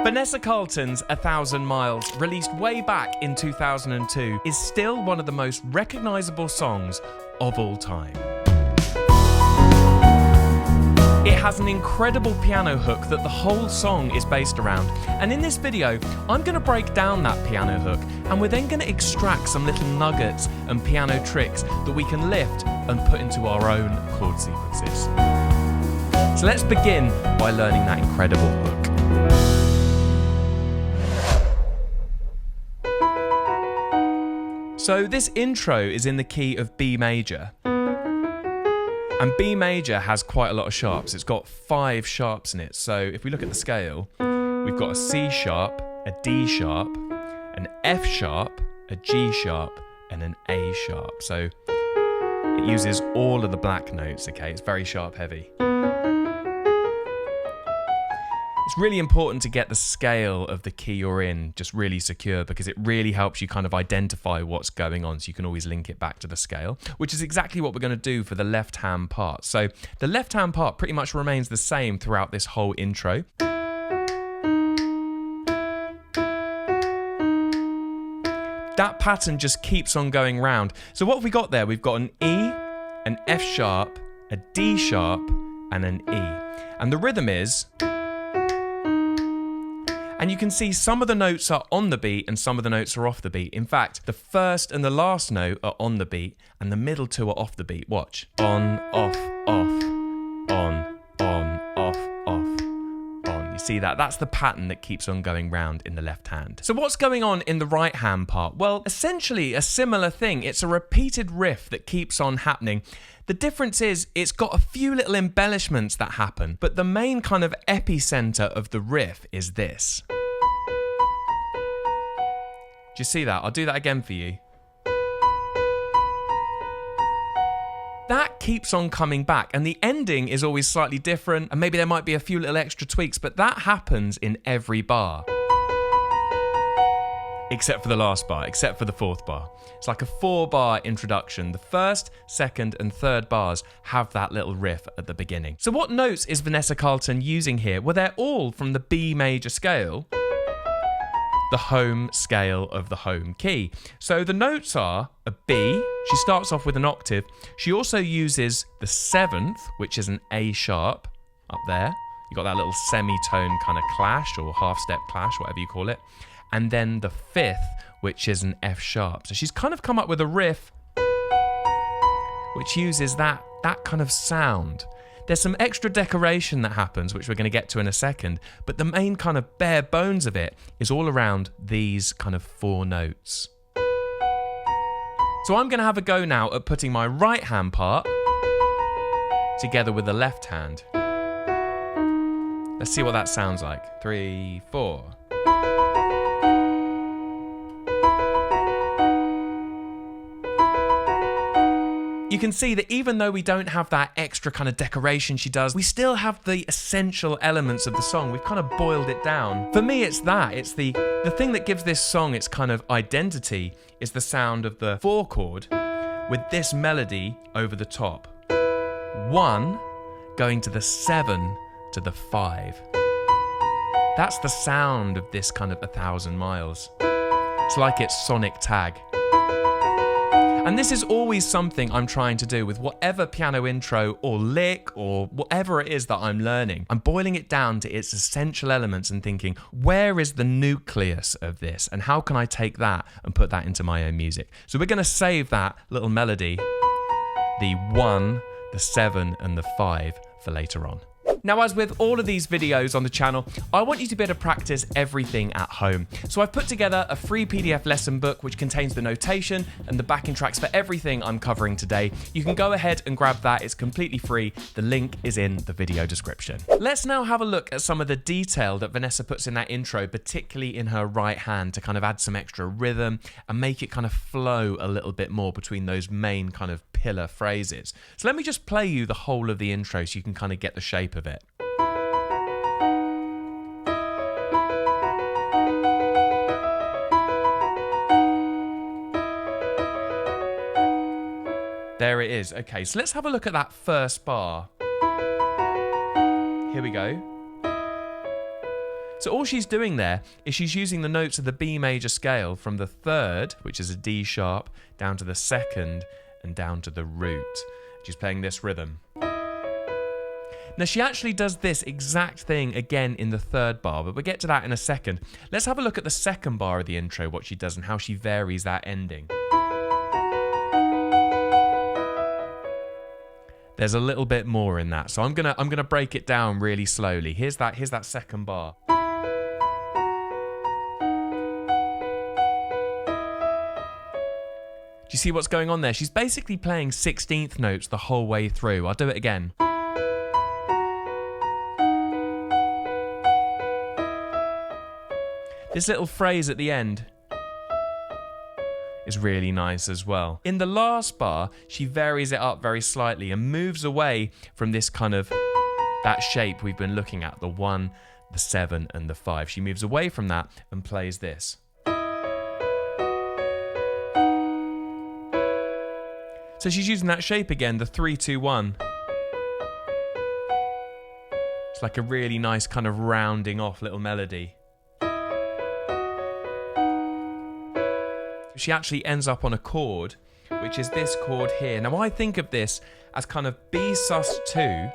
Vanessa Carlton's 1,000 Miles, released way back in 2002, is still one of the most recognisable songs of all time. It has an incredible piano hook that the whole song is based around, and in this video I'm going to break down that piano hook, and we're then going to extract some little nuggets and piano tricks that we can lift and put into our own chord sequences. So let's begin by learning that incredible hook. So this intro is in the key of B major. And B major has quite a lot of sharps. It's got 5 sharps in it. So if we look at the scale, we've got a C sharp, a D sharp, an F sharp, a G sharp, and an A sharp. So it uses all of the black notes, okay? It's very sharp heavy. It's really important to get the scale of the key you're in just really secure, because it really helps you kind of identify what's going on, so you can always link it back to the scale, which is exactly what we're going to do for the left-hand part. So the left-hand part pretty much remains the same throughout this whole intro. That pattern just keeps on going round. So what have we got there? We've got an E, an F sharp, a D sharp, and an E. And the rhythm is... And you can see some of the notes are on the beat and some of the notes are off the beat. In fact, the first and the last note are on the beat and the middle 2 are off the beat. Watch. On, off, off, on, off, off, on. You see that? That's the pattern that keeps on going round in the left hand. So what's going on in the right hand part? Well, essentially a similar thing. It's a repeated riff that keeps on happening. The difference is it's got a few little embellishments that happen, but the main kind of epicenter of the riff is this. Do you see that? I'll do that again for you. That keeps on coming back, and the ending is always slightly different, and maybe there might be a few little extra tweaks, but that happens in every bar. Except for the last bar, except for the 4th bar. It's like a 4-bar introduction. The 1st, 2nd, and 3rd bars have that little riff at the beginning. So what notes is Vanessa Carlton using here? Well, they're all from the B major scale, the home scale of the home key. So the notes are a B. She starts off with an octave. She also uses the 7th, which is an A sharp up there. You got that little semitone kind of clash, or half-step clash, whatever you call it. And then the 5th, which is an F sharp. So she's kind of come up with a riff which uses that kind of sound. There's some extra decoration that happens, which we're going to get to in a second, but the main kind of bare bones of it is all around these kind of 4 notes. So I'm going to have a go now at putting my right hand part together with the left hand. Let's see what that sounds like. 3, 4. You can see that even though we don't have that extra kind of decoration she does, we still have the essential elements of the song. We've kind of boiled it down. For me, it's that. It's the thing that gives this song its kind of identity is the sound of the 4 chord with this melody over the top. 1 going to the 7 to the 5. That's the sound of this kind of 1,000 miles. It's like it's sonic tag. And this is always something I'm trying to do with whatever piano intro or lick or whatever it is that I'm learning. I'm boiling it down to its essential elements and thinking, where is the nucleus of this? And how can I take that and put that into my own music? So we're going to save that little melody, the 1, the 7, and the 5 for later on. Now, as with all of these videos on the channel, I want you to be able to practice everything at home. So I've put together a free PDF lesson book which contains the notation and the backing tracks for everything I'm covering today. You can go ahead and grab that. It's completely free. The link is in the video description. Let's now have a look at some of the detail that Vanessa puts in that intro, particularly in her right hand, to kind of add some extra rhythm and make it kind of flow a little bit more between those main kind of pillar phrases. So let me just play you the whole of the intro so you can kind of get the shape of it. There it is. Okay, so let's have a look at that first bar. Here we go. So all she's doing there is she's using the notes of the B major scale from the third, which is a D sharp, down to the second and down to the root. She's playing this rhythm. Now she actually does this exact thing again in the third bar, but we'll get to that in a second. Let's have a look at the second bar of the intro, what she does and how she varies that ending. There's a little bit more in that, so I'm gonna break it down really slowly. Here's that second bar. Do you see what's going on there? She's basically playing 16th notes the whole way through. I'll do it again. This little phrase at the end is really nice as well. In the last bar, she varies it up very slightly and moves away from this kind of, that shape we've been looking at, the 1, the 7 and the 5. She moves away from that and plays this. So she's using that shape again, the 3-2-1. It's like a really nice kind of rounding off little melody. She actually ends up on a chord, which is this chord here. Now I think of this as kind of B sus2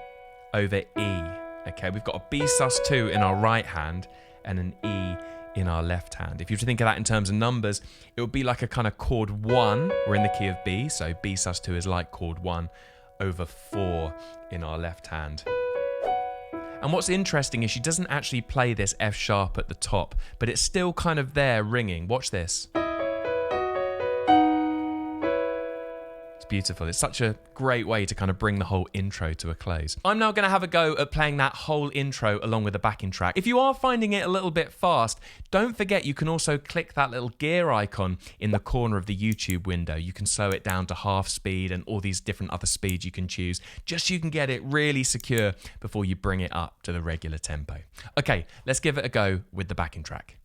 over E. Okay, we've got a B sus2 in our right hand and an E in our left hand. If you were to think of that in terms of numbers, it would be like a kind of chord 1. We're in the key of B, so B sus2 is like chord 1 over 4 in our left hand. And what's interesting is she doesn't actually play this F sharp at the top, but it's still kind of there ringing. Watch this. Beautiful. It's such a great way to kind of bring the whole intro to a close. I'm now going to have a go at playing that whole intro along with the backing track. If you are finding it a little bit fast, don't forget you can also click that little gear icon in the corner of the YouTube window. You can slow it down to half speed and all these different other speeds you can choose, just so you can get it really secure before you bring it up to the regular tempo. Okay, let's give it a go with the backing track.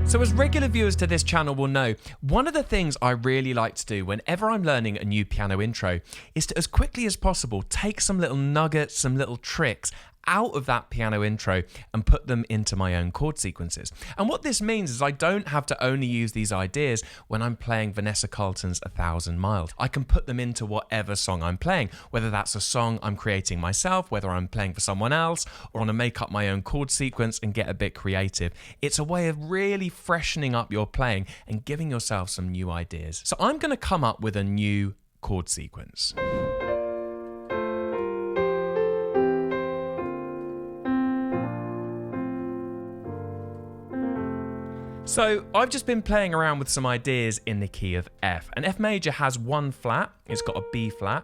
So as regular viewers to this channel will know, one of the things I really like to do whenever I'm learning a new piano intro is to, as quickly as possible, take some little nuggets, some little tricks out of that piano intro and put them into my own chord sequences. And what this means is I don't have to only use these ideas when I'm playing Vanessa Carlton's 1,000 Miles. I can put them into whatever song I'm playing, whether that's a song I'm creating myself, whether I'm playing for someone else, or want to make up my own chord sequence and get a bit creative. It's a way of really freshening up your playing and giving yourself some new ideas. So I'm going to come up with a new chord sequence. So I've just been playing around with some ideas in the key of F. And F major has one flat, it's got a B flat.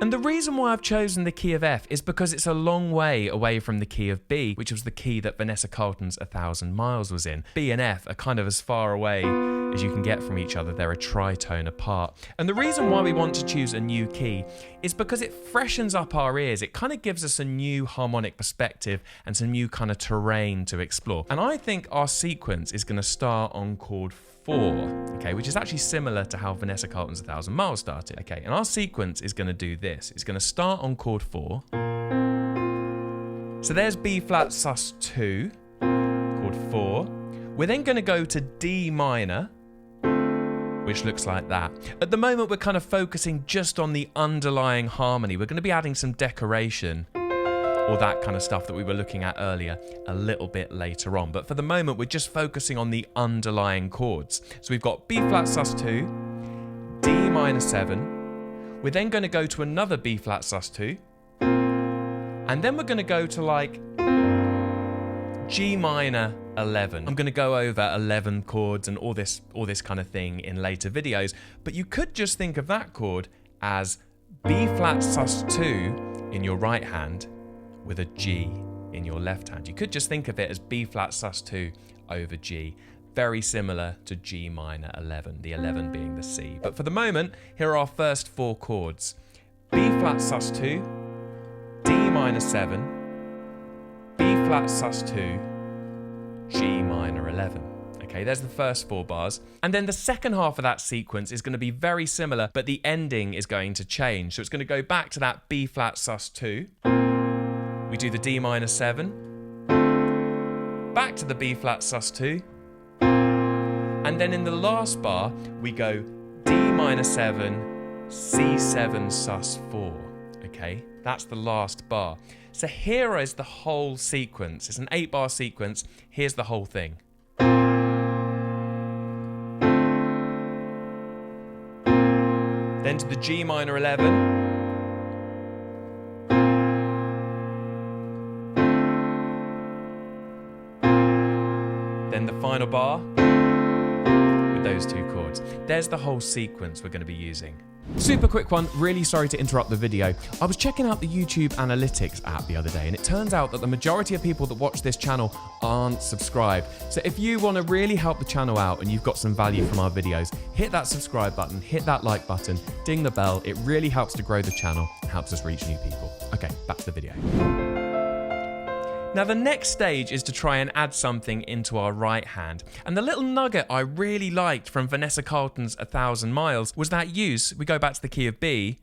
And the reason why I've chosen the key of F is because it's a long way away from the key of B, which was the key that Vanessa Carlton's 1,000 Miles was in. B and F are kind of as far away as you can get from each other. They're a tritone apart. And the reason why we want to choose a new key is because it freshens up our ears. It kind of gives us a new harmonic perspective and some new kind of terrain to explore. And I think our sequence is going to start on chord 4, okay, which is actually similar to how Vanessa Carlton's 1,000 Miles started. Okay, and our sequence is going to do this. It's going to start on chord 4. So there's B flat sus 2, chord 4. We're then going to go to D minor, which looks like that. At the moment, we're kind of focusing just on the underlying harmony. We're going to be adding some decoration, or that kind of stuff that we were looking at earlier, a little bit later on. But for the moment, we're just focusing on the underlying chords. So we've got B flat sus 2, D minor 7. We're then going to go to another B flat sus 2. And then we're going to go to like G minor 11. I'm going to go over 11 chords and all this kind of thing in later videos, but you could just think of that chord as B flat sus2 in your right hand with a G in your left hand. You could just think of it as B flat sus2 over G. Very similar to G minor 11, the 11 being the C. But for the moment, here are our first 4 chords. B flat sus2, D minor 7, B flat sus2, G minor 11. Okay, there's the first 4 bars. And then the second half of that sequence is going to be very similar, but the ending is going to change. So it's going to go back to that B flat sus2. We do the D minor 7. Back to the B flat sus2. And then in the last bar, we go D minor 7, C7 sus 4. Okay, that's the last bar. So here is the whole sequence. It's an 8-bar sequence. Here's the whole thing. Then to the G minor 11. Then the final bar with those 2 chords. There's the whole sequence we're going to be using. Super quick one, really sorry to interrupt the video. I was checking out the YouTube Analytics app the other day, and it turns out that the majority of people that watch this channel aren't subscribed. So if you want to really help the channel out and you've got some value from our videos, hit that subscribe button, hit that like button, ding the bell. It really helps to grow the channel, helps us reach new people. Okay, back to the video. Now the next stage is to try and add something into our right hand. And the little nugget I really liked from Vanessa Carlton's 1,000 Miles was that use, we go back to the key of B,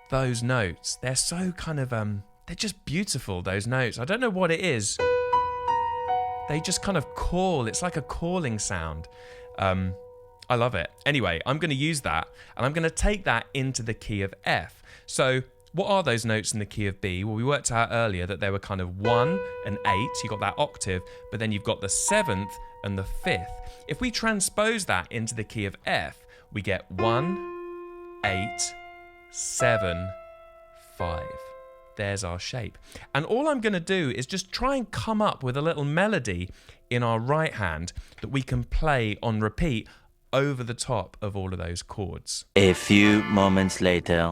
those notes. They're so kind of, they're just beautiful, those notes. I don't know what it is. They just kind of call, it's like a calling sound. I love it. Anyway, I'm going to use that and I'm going to take that into the key of F. So what are those notes in the key of B? Well, we worked out earlier that they were kind of 1 and 8. You got that octave, but then you've got the 7th and the 5th. If we transpose that into the key of F, we get 1, 8, 7, 5. There's our shape. And all I'm going to do is just try and come up with a little melody in our right hand that we can play on repeat over the top of all of those chords. A few moments later.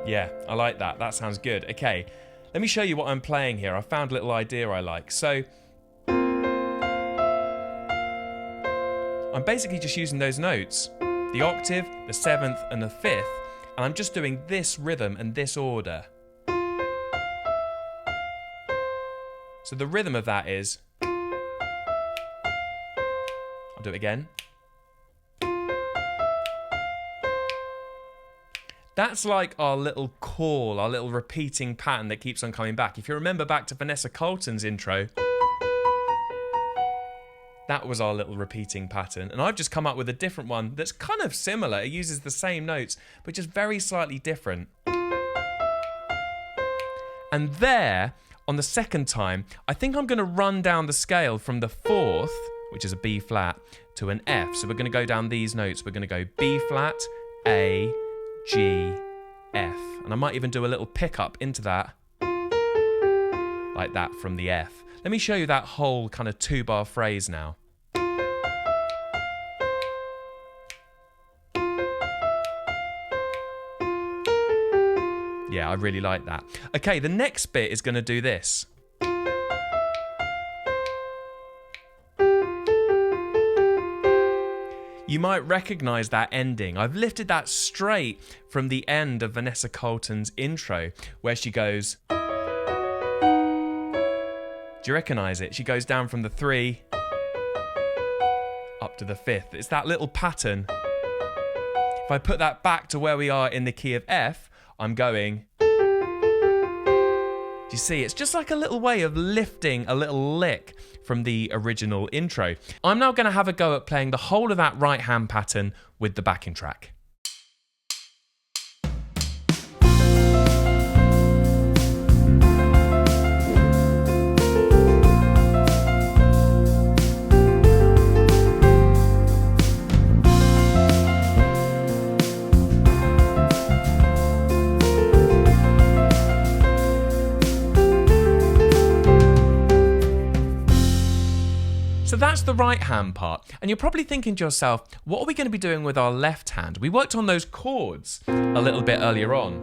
Yeah, I like that. That sounds good. Okay, let me show you what I'm playing here. I found a little idea I like. So I'm basically just using those notes, the octave, the 7th and the 5th, and I'm just doing this rhythm and this order. So the rhythm of that is, I'll do it again. That's like our little call, our little repeating pattern that keeps on coming back. If you remember back to Vanessa Carlton's intro, that was our little repeating pattern. And I've just come up with a different one that's kind of similar. It uses the same notes, but just very slightly different. And there, on the second time, I think I'm going to run down the scale from the 4th, which is a B flat, to an F. So we're going to go down these notes. We're going to go B flat, A, G, F. And I might even do a little pickup into that, like that from the F. Let me show you that whole kind of 2-bar phrase now. Yeah, I really like that. Okay, the next bit is going to do this. You might recognize that ending. I've lifted that straight from the end of Vanessa Carlton's intro, where she goes... Do you recognize it? She goes down from the 3 up to the 5th. It's that little pattern. If I put that back to where we are in the key of F, I'm going... Do you see? It's just like a little way of lifting a little lick from the original intro. I'm now going to have a go at playing the whole of that right hand pattern with the backing track. So that's the right hand part. And you're probably thinking to yourself, what are we going to be doing with our left hand? We worked on those chords a little bit earlier on.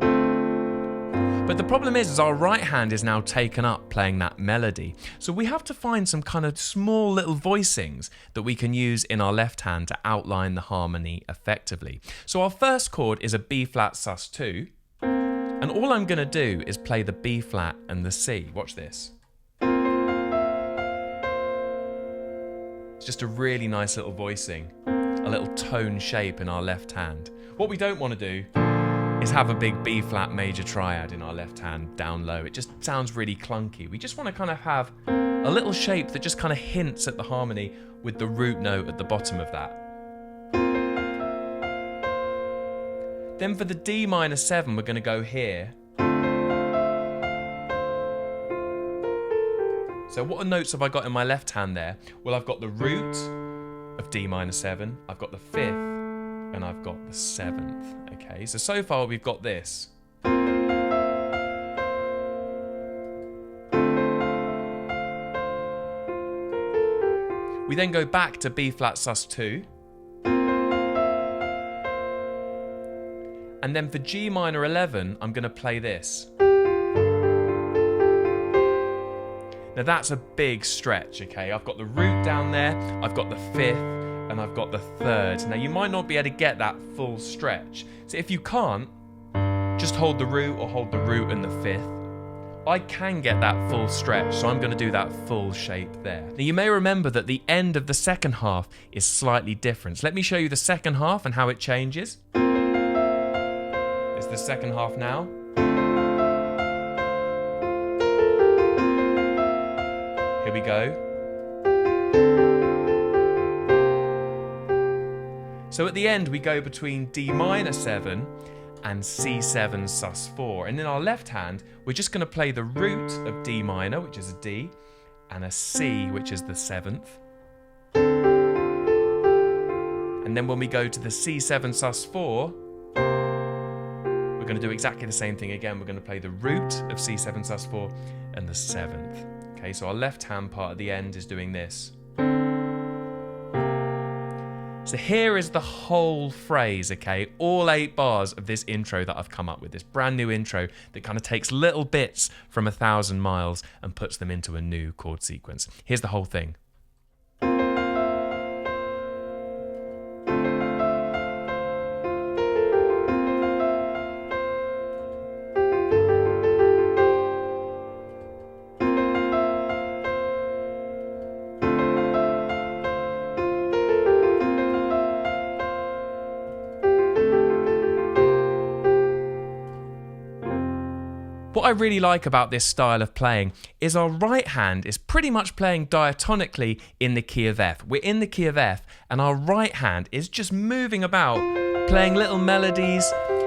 But the problem is our right hand is now taken up playing that melody. So we have to find some kind of small little voicings that we can use in our left hand to outline the harmony effectively. So our first chord is a B flat sus2. And all I'm going to do is play the B flat and the C. Watch this. It's just a really nice little voicing, a little tone shape in our left hand. What we don't want to do is have a big B flat major triad in our left hand down low. It just sounds really clunky. We just want to kind of have a little shape that just kind of hints at the harmony with the root note at the bottom of that. Then for the D minor 7, we're going to go here. So what notes have I got in my left hand there? Well, I've got the root of D minor 7, I've got the 5th, and I've got the 7th. Okay, so far we've got this. We then go back to B flat sus2. And then for G minor 11, I'm going to play this. Now that's a big stretch, okay? I've got the root down there, I've got the 5th, and I've got the 3rd. Now you might not be able to get that full stretch. So if you can't, just hold the root or hold the root and the 5th. I can get that full stretch, so I'm going to do that full shape there. Now you may remember that the end of the second half is slightly different. So let me show you the second half and how it changes. It's the second half now. Here we go. So at the end we go between D minor 7 and C7 sus4. And in our left hand, we're just going to play the root of D minor, which is a D, and a C, which is the 7th. And then when we go to the C7 sus4, we're going to do exactly the same thing again. We're going to play the root of C7 sus4 and the 7th. Okay, so our left hand part at the end is doing this. So here is the whole phrase, okay? All 8 bars of this intro that I've come up with, this brand new intro that kind of takes little bits from 1,000 Miles and puts them into a new chord sequence. Here's the whole thing. What I really like about this style of playing is our right hand is pretty much playing diatonically in the key of F. We're in the key of F and our right hand is just moving about, playing little melodies.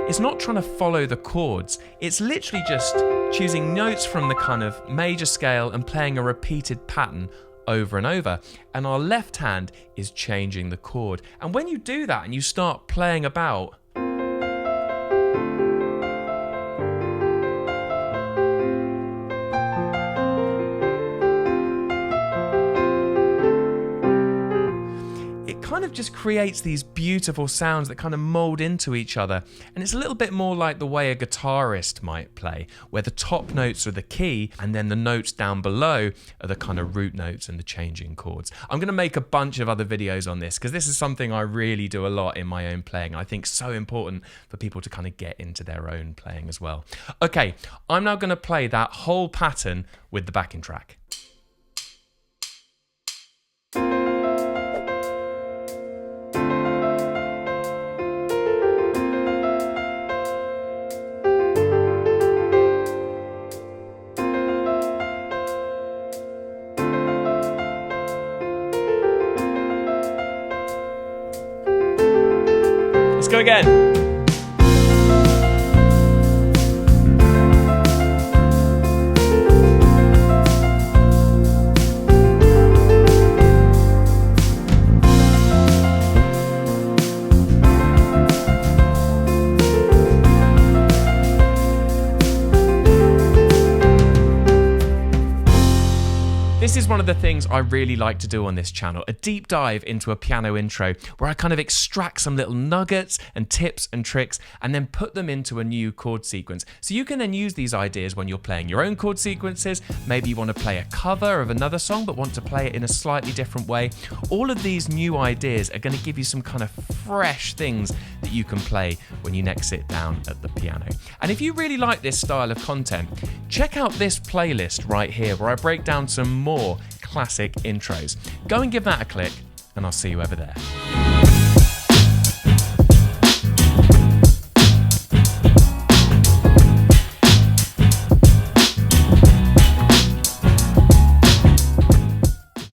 It's not trying to follow the chords. It's literally just choosing notes from the kind of major scale and playing a repeated pattern over and over. And our left hand is changing the chord. And when you do that and you start playing about, kind of just creates these beautiful sounds that kind of mold into each other. And it's a little bit more like the way a guitarist might play, where the top notes are the key and then the notes down below are the kind of root notes and the changing chords. I'm going to make a bunch of other videos on this because this is something I really do a lot in my own playing. I think so important for people to kind of get into their own playing as well. Okay, I'm now going to play that whole pattern with the backing track. Let's go again. This is one of of the things I really like to do on this channel, a deep dive into a piano intro where I kind of extract some little nuggets and tips and tricks and then put them into a new chord sequence. So you can then use these ideas when you're playing your own chord sequences. Maybe you want to play a cover of another song but want to play it in a slightly different way. All of these new ideas are going to give you some kind of fresh things that you can play when you next sit down at the piano. And if you really like this style of content, check out this playlist right here where I break down some more classic intros. Go and give that a click, and I'll see you over there.